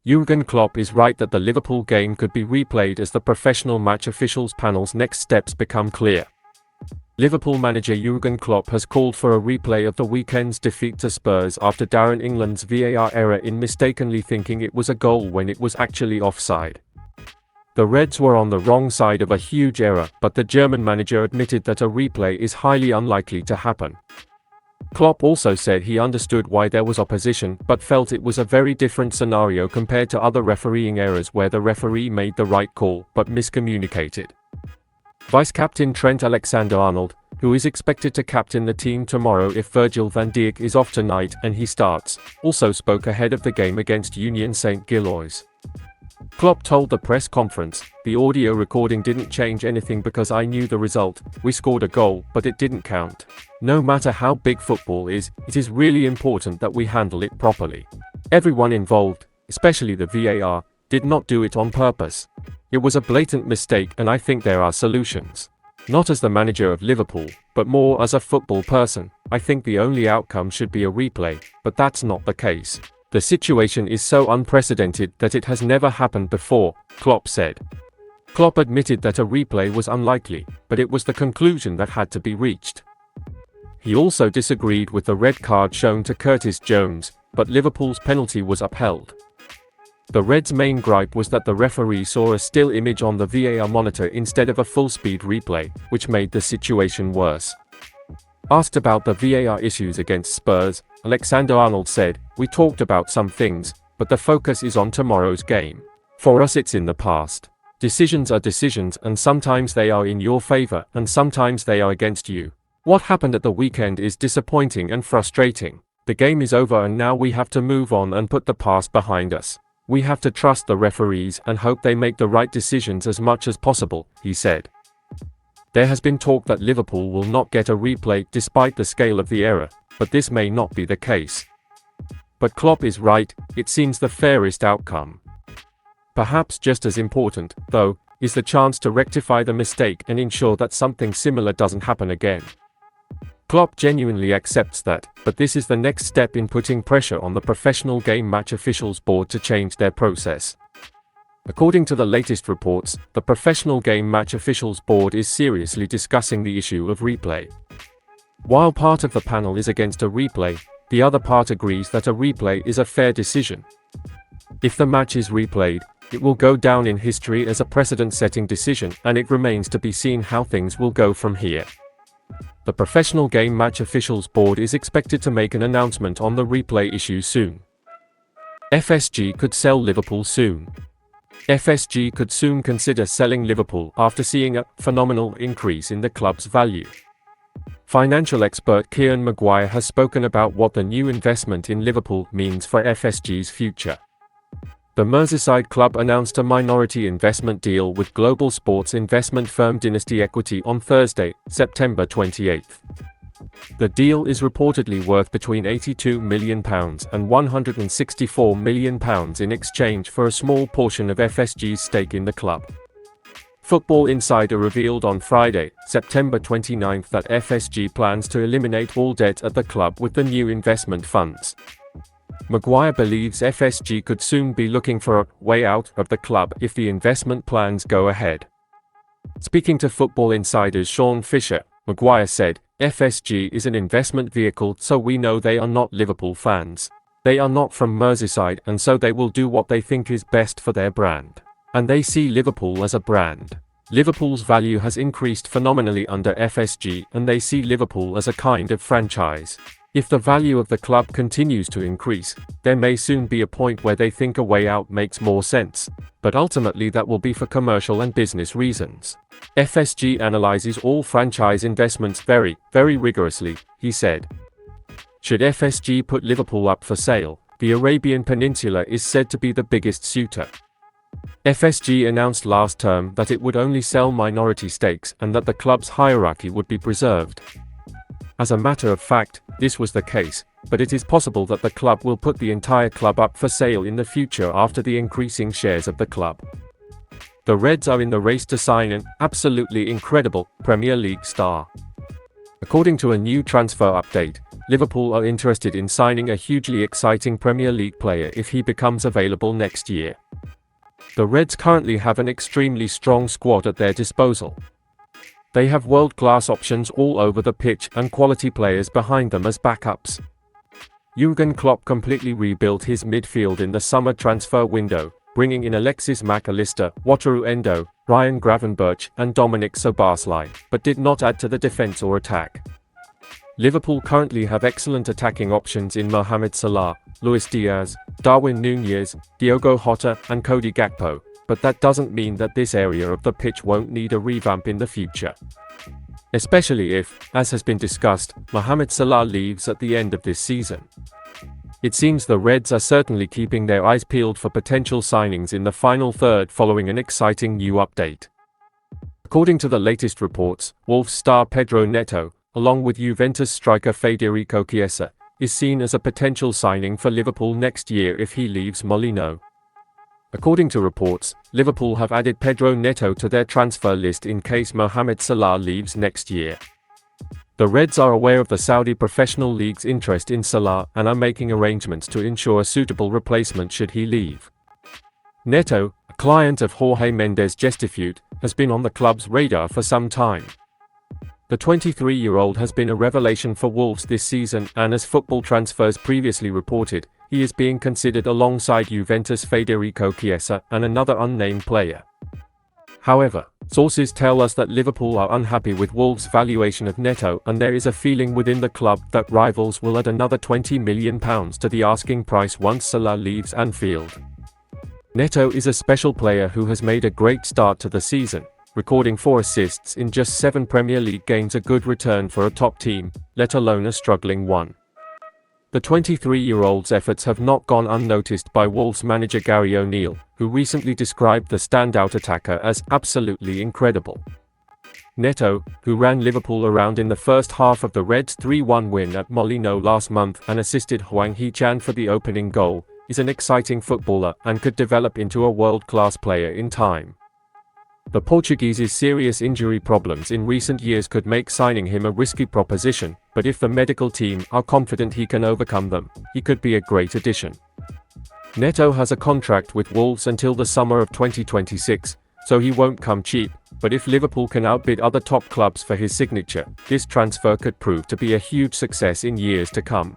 Jürgen Klopp is right that the Liverpool game could be replayed as the professional match officials panel's next steps become clear. Liverpool manager Jürgen Klopp has called for a replay of the weekend's defeat to Spurs after Darren England's VAR error in mistakenly thinking it was a goal when it was actually offside. The Reds were on the wrong side of a huge error, but the German manager admitted that a replay is highly unlikely to happen. Klopp also said he understood why there was opposition, but felt it was a very different scenario compared to other refereeing errors where the referee made the right call but miscommunicated. Vice-captain Trent Alexander-Arnold, who is expected to captain the team tomorrow if Virgil van Dijk is off tonight and he starts, also spoke ahead of the game against Union Saint-Gilloise. Klopp told the press conference, "The audio recording didn't change anything because I knew the result. We scored a goal, but it didn't count. No matter how big football is, it is really important that we handle it properly. Everyone involved, especially the VAR, did not do it on purpose. It was a blatant mistake and I think there are solutions. Not as the manager of Liverpool, but more as a football person, I think the only outcome should be a replay, but that's not the case. The situation is so unprecedented that it has never happened before," Klopp said. Klopp admitted that a replay was unlikely, but it was the conclusion that had to be reached. He also disagreed with the red card shown to Curtis Jones, but Liverpool's penalty was upheld. The Reds' main gripe was that the referee saw a still image on the VAR monitor instead of a full-speed replay, which made the situation worse. Asked about the VAR issues against Spurs, Alexander-Arnold said, "We talked about some things, but the focus is on tomorrow's game. For us it's in the past. Decisions are decisions and sometimes they are in your favor and sometimes they are against you. What happened at the weekend is disappointing and frustrating. The game is over and now we have to move on and put the past behind us. We have to trust the referees and hope they make the right decisions as much as possible," he said. There has been talk that Liverpool will not get a replay despite the scale of the error, but this may not be the case. But Klopp is right, it seems the fairest outcome. Perhaps just as important, though, is the chance to rectify the mistake and ensure that something similar doesn't happen again. Klopp genuinely accepts that, but this is the next step in putting pressure on the Professional Game Match Officials Board to change their process. According to the latest reports, the Professional Game Match Officials Board is seriously discussing the issue of replay. While part of the panel is against a replay, the other part agrees that a replay is a fair decision. If the match is replayed, it will go down in history as a precedent-setting decision, and it remains to be seen how things will go from here. The Professional Game Match Officials Board is expected to make an announcement on the replay issue soon. FSG could sell Liverpool soon. FSG could soon consider selling Liverpool after seeing a phenomenal increase in the club's value. Financial expert Kieran Maguire has spoken about what the new investment in Liverpool means for FSG's future. The Merseyside club announced a minority investment deal with global sports investment firm Dynasty Equity on Thursday, September 28. The deal is reportedly worth between £82 million and £164 million in exchange for a small portion of FSG's stake in the club. Football Insider revealed on Friday, September 29 that FSG plans to eliminate all debt at the club with the new investment funds. Maguire believes FSG could soon be looking for a way out of the club if the investment plans go ahead. Speaking to Football Insider's Sean Fisher, Maguire said, "FSG is an investment vehicle, so we know they are not Liverpool fans. They are not from Merseyside, and so they will do what they think is best for their brand. And they see Liverpool as a brand. Liverpool's value has increased phenomenally under FSG, and they see Liverpool as a kind of franchise. If the value of the club continues to increase, there may soon be a point where they think a way out makes more sense, but ultimately that will be for commercial and business reasons. FSG analyzes all franchise investments very, very rigorously," he said. Should FSG put Liverpool up for sale, the Arabian Peninsula is said to be the biggest suitor. FSG announced last term that it would only sell minority stakes and that the club's hierarchy would be preserved. As a matter of fact, this was the case, but it is possible that the club will put the entire club up for sale in the future after the increasing shares of the club. The Reds are in the race to sign an absolutely incredible Premier League star. According to a new transfer update, Liverpool are interested in signing a hugely exciting Premier League player if he becomes available next year. The Reds currently have an extremely strong squad at their disposal. They have world-class options all over the pitch and quality players behind them as backups. Jürgen Klopp completely rebuilt his midfield in the summer transfer window, bringing in Alexis Mac Allister, Wataru Endo, Ryan Gravenberch and Dominic Szoboszlai, but did not add to the defense or attack. Liverpool currently have excellent attacking options in Mohamed Salah, Luis Diaz, Darwin Núñez, Diogo Jota and Cody Gakpo, but that doesn't mean that this area of the pitch won't need a revamp in the future. Especially if, as has been discussed, Mohamed Salah leaves at the end of this season. It seems the Reds are certainly keeping their eyes peeled for potential signings in the final third following an exciting new update. According to the latest reports, Wolves star Pedro Neto, along with Juventus striker Federico Chiesa, is seen as a potential signing for Liverpool next year if he leaves Molineux. According to reports, Liverpool have added Pedro Neto to their transfer list in case Mohamed Salah leaves next year. The Reds are aware of the Saudi Professional League's interest in Salah and are making arrangements to ensure a suitable replacement should he leave. Neto, a client of Jorge Mendes Gestifoot, has been on the club's radar for some time. The 23-year-old has been a revelation for Wolves this season and as Football Transfers previously reported, he is being considered alongside Juventus Federico Chiesa and another unnamed player. However, sources tell us that Liverpool are unhappy with Wolves' valuation of Neto and there is a feeling within the club that rivals will add another £20 million to the asking price once Salah leaves Anfield. Neto is a special player who has made a great start to the season, recording 4 assists in just 7 Premier League games, a good return for a top team, let alone a struggling one. The 23-year-old's efforts have not gone unnoticed by Wolves manager Gary O'Neill, who recently described the standout attacker as absolutely incredible. Neto, who ran Liverpool around in the first half of the Reds' 3-1 win at Molineux last month and assisted Hwang Hee-chan for the opening goal, is an exciting footballer and could develop into a world-class player in time. The Portuguese's serious injury problems in recent years could make signing him a risky proposition, but if the medical team are confident he can overcome them, he could be a great addition. Neto has a contract with Wolves until the summer of 2026, so he won't come cheap, but if Liverpool can outbid other top clubs for his signature, this transfer could prove to be a huge success in years to come.